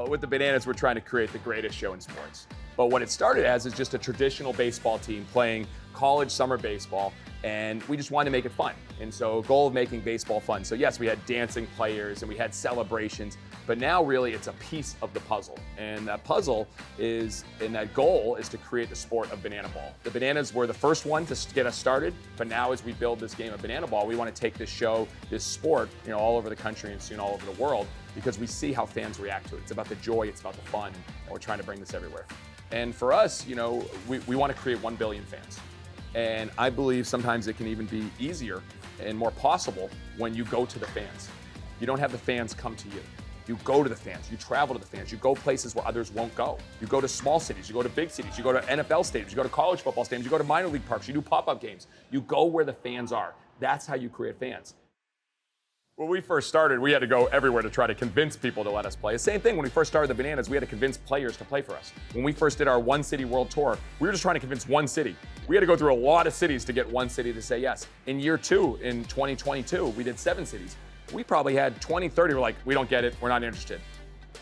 Well, with the Bananas, we're trying to create the greatest show in sports. But what it started as is just a traditional baseball team playing college summer baseball, and we just wanted to make it fun. And so, goal of making baseball fun. So yes, we had dancing players and we had celebrations, but now really it's a piece of the puzzle. And that puzzle is, and that goal is to create the sport of banana ball. The Bananas were the first one to get us started, but now as we build this game of banana ball, we want to take this show, this sport, all over the country and soon all over the world, because we see how fans react to it. It's about the joy, it's about the fun, and we're trying to bring this everywhere. And for us, we want to create 1 billion fans. And I believe sometimes it can even be easier and more possible when you go to the fans. You don't have the fans come to you. You go to the fans, you travel to the fans, you go places where others won't go. You go to small cities, you go to big cities, you go to NFL stadiums, you go to college football stadiums, you go to minor league parks, you do pop-up games. You go where the fans are. That's how you create fans. When we first started, we had to go everywhere to try to convince people to let us play. The same thing when we first started the Bananas, we had to convince players to play for us. When we first did our one city world tour, we were just trying to convince one city. We had to go through a lot of cities to get one city to say yes. In year 2, in 2022, we did 7 cities. We probably had 20, 30 were like, we don't get it, we're not interested.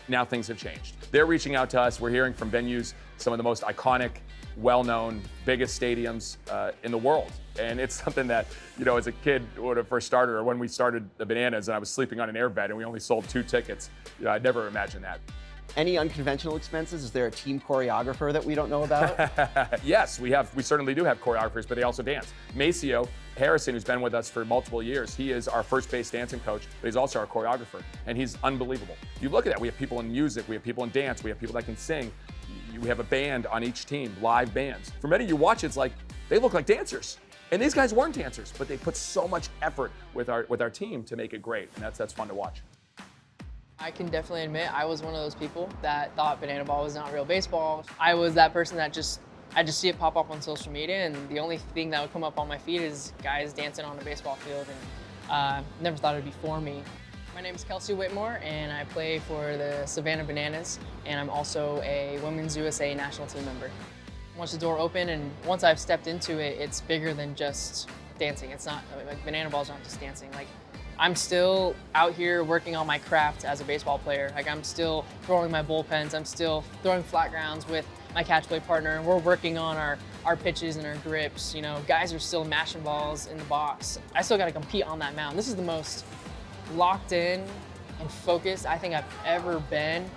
Now things have changed. They're reaching out to us. We're hearing from venues, some of the most iconic, well-known, biggest stadiums in the world. And it's something that, as a kid when it first started, or when we started the Bananas and I was sleeping on an airbed and we only sold 2 tickets, I'd never imagined that. Any unconventional expenses? Is there a team choreographer that we don't know about? Yes, we certainly do have choreographers, but they also dance. Maceo Harrison, who's been with us for multiple years, he is our first base dancing coach, but he's also our choreographer, and he's unbelievable. You look at that, we have people in music, we have people in dance, we have people that can sing. We have a band on each team, live bands. For many of you watch, it's like, they look like dancers. And these guys weren't dancers, but they put so much effort with our team to make it great, and that's fun to watch. I can definitely admit I was one of those people that thought banana ball was not real baseball. I was that person that I just see it pop up on social media, and the only thing that would come up on my feed is guys dancing on a baseball field, and never thought it would be for me. My name is Kelsey Whitmore, and I play for the Savannah Bananas, and I'm also a Women's USA national team member. Once the door opened, and once I've stepped into it, it's bigger than just dancing. It's not, like, banana balls aren't just dancing. Like, I'm still out here working on my craft as a baseball player. Like, I'm still throwing my bullpens, I'm still throwing flat grounds with my catch play partner, and we're working on our pitches and our grips. Guys are still mashing balls in the box. I still gotta compete on that mound. This is the most locked in and focused I think I've ever been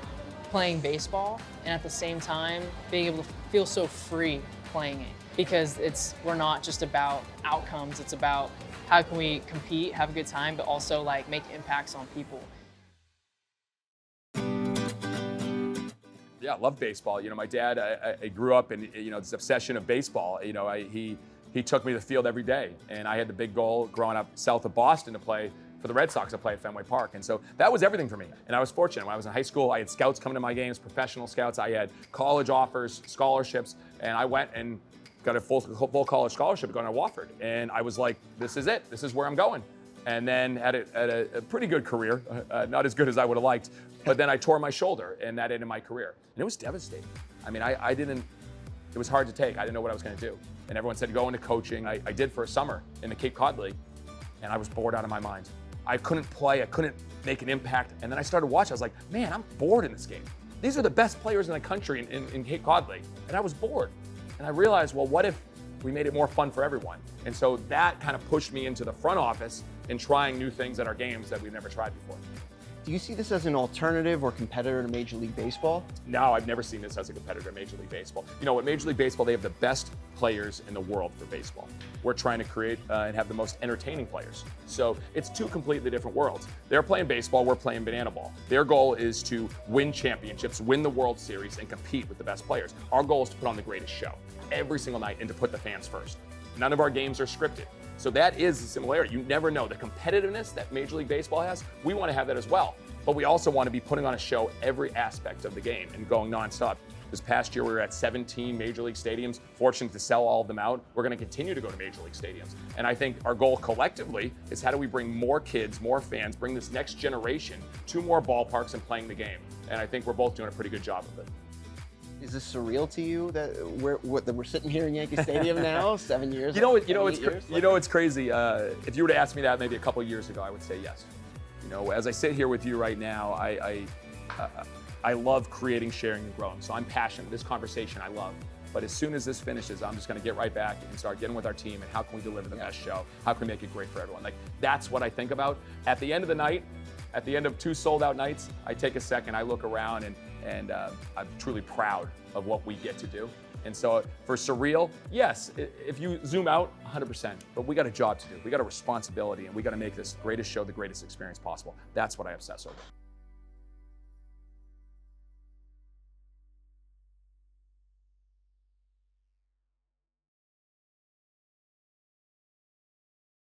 playing baseball, and at the same time being able to feel so free playing it, because we're not just about outcomes, it's about how can we compete, have a good time, but also make impacts on people. Yeah, I love baseball. My dad, I grew up in this obsession of baseball. He took me to the field every day, and I had the big goal growing up south of Boston to play for the Red Sox. I played at Fenway Park, and so that was everything for me. And I was fortunate. When I was in high school, I had scouts coming to my games, professional scouts. I had college offers, scholarships, and I went and got a full college scholarship going to Wofford. And I was like, this is it. This is where I'm going. And then had a pretty good career, not as good as I would have liked, but then I tore my shoulder, and that ended my career. And it was devastating. I mean, it was hard to take. I didn't know what I was going to do. And everyone said, go into coaching. I did for a summer in the Cape Cod League, and I was bored out of my mind. I couldn't play, I couldn't make an impact. And then I started watching, I was like, man, I'm bored in this game. These are the best players in the country in Cape Cod League. And I was bored. And I realized, well, what if we made it more fun for everyone? And so that kind of pushed me into the front office in trying new things at our games that we've never tried before. Do you see this as an alternative or competitor to Major League Baseball? No, I've never seen this as a competitor to Major League Baseball. At Major League Baseball, they have the best players in the world for baseball. We're trying to create and have the most entertaining players. So it's 2 completely different worlds. They're playing baseball, we're playing banana ball. Their goal is to win championships, win the World Series, and compete with the best players. Our goal is to put on the greatest show every single night and to put the fans first. None of our games are scripted. So that is the similarity. You never know. The competitiveness that Major League Baseball has, we want to have that as well. But we also want to be putting on a show every aspect of the game and going nonstop. This past year, we were at 17 Major League stadiums, fortunate to sell all of them out. We're going to continue to go to Major League stadiums. And I think our goal collectively is how do we bring more kids, more fans, bring this next generation to more ballparks and playing the game. And I think we're both doing a pretty good job of it. Is this surreal to you that we're sitting here in Yankee Stadium now, 7 years? It's crazy. If you were to ask me that maybe a couple years ago, I would say yes. As I sit here with you right now, I love creating, sharing, and growing. So I'm passionate. This conversation I love. But as soon as this finishes, I'm just going to get right back and start getting with our team and how can we deliver the best show? How can we make it great for everyone? Like, that's what I think about. At the end of the night, at the end of 2 sold-out nights, I take a second, I look around, and I'm truly proud of what we get to do. And so for Surreal, yes, if you zoom out, 100%, but we got a job to do. We got a responsibility, and we got to make this greatest show, the greatest experience possible. That's what I obsess over.